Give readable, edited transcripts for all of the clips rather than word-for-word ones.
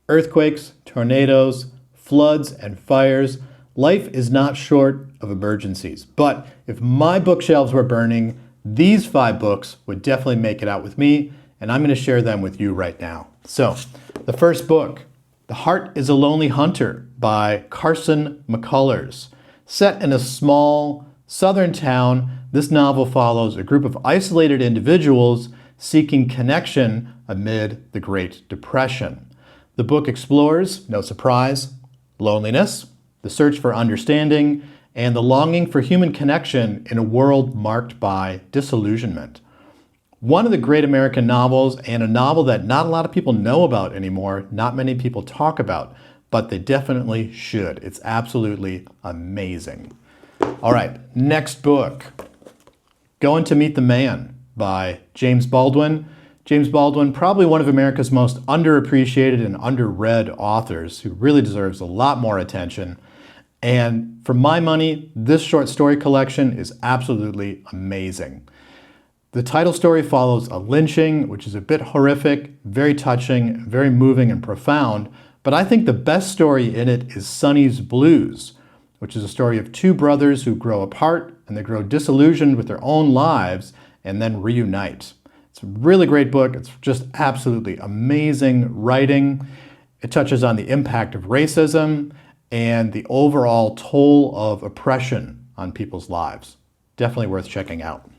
Earthquakes, tornadoes, floods, and fires. Life is not short of emergencies. But if my bookshelves were burning, these 5 books would definitely make it out with me, and I'm going to share them with you right now. So, the first book, The Heart is a Lonely Hunter by Carson McCullers. Set in a small southern town, this novel follows a group of isolated individuals seeking connection amid the Great Depression. The book explores, no surprise, loneliness, the search for understanding, and the longing for human connection in a world marked by disillusionment. One of the great American novels, and a novel that not a lot of people know about anymore, not many people talk about, but they definitely should. It's absolutely amazing. All right, next book, Going to Meet the Man by James Baldwin. James Baldwin, probably one of America's most underappreciated and underread authors who really deserves a lot more attention. And for my money, this short story collection is absolutely amazing. The title story follows a lynching, which is a bit horrific, very touching, very moving and profound. But I think the best story in it is Sonny's Blues, which is a story of 2 brothers who grow apart and they grow disillusioned with their own lives and then reunite. It's a really great book. It's just absolutely amazing writing. It touches on the impact of racism and the overall toll of oppression on people's lives. Definitely worth checking out.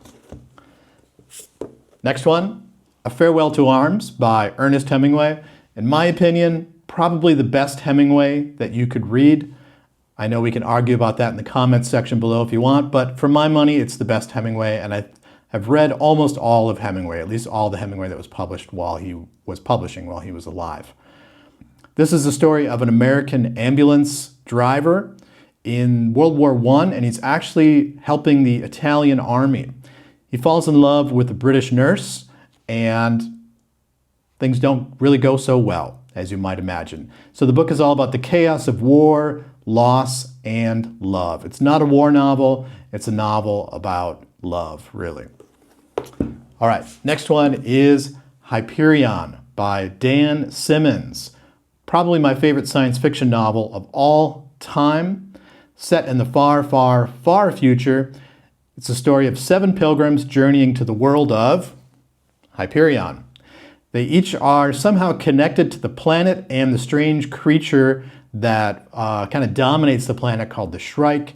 Next one, A Farewell to Arms by Ernest Hemingway. In my opinion, probably the best Hemingway that you could read. I know we can argue about that in the comments section below if you want, but for my money, it's the best Hemingway, and I have read almost all of Hemingway, at least all the Hemingway that was published while he was publishing while he was alive. This is the story of an American ambulance driver in World War I, and he's actually helping the Italian army. He falls in love with a British nurse, and things don't really go so well, as you might imagine. So the book is all about the chaos of war, loss, and love. It's not a war novel, it's a novel about love, really. All right, next one is Hyperion by Dan Simmons. Probably my favorite science fiction novel of all time, set in the far, far, far future. It's a story of 7 pilgrims journeying to the world of Hyperion. They each are somehow connected to the planet and the strange creature that kind of dominates the planet called the Shrike.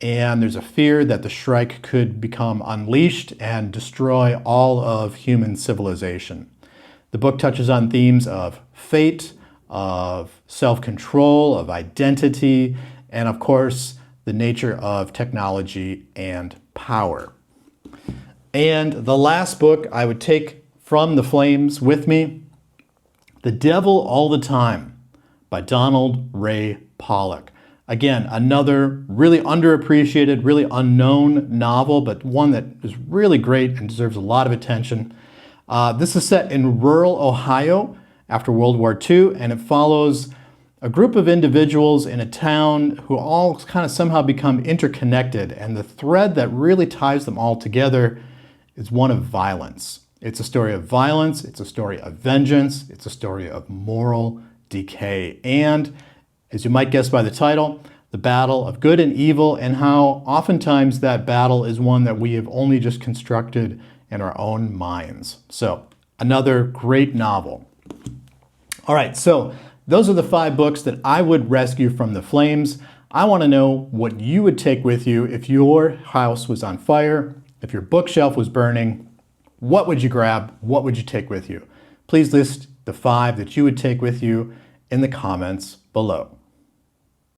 And there's a fear that the Shrike could become unleashed and destroy all of human civilization. The book touches on themes of fate, of self-control, of identity, and of course, the nature of technology and power. And the last book I would take from the flames with me, The Devil All the Time by Donald Ray Pollock. Again, another really underappreciated, really unknown novel, but one that is really great and deserves a lot of attention. This is set in rural Ohio after World War II, and it follows a group of individuals in a town who all kind of somehow become interconnected, and the thread that really ties them all together is one of violence. It's a story of violence, it's a story of vengeance, it's a story of moral decay, and as you might guess by the title, the battle of good and evil, and how oftentimes that battle is one that we have only just constructed in our own minds. So, another great novel. All right, so those are the 5 books that I would rescue from the flames. I want to know what you would take with you if your house was on fire, if your bookshelf was burning. What would you grab? What would you take with you? Please list the 5 that you would take with you in the comments below.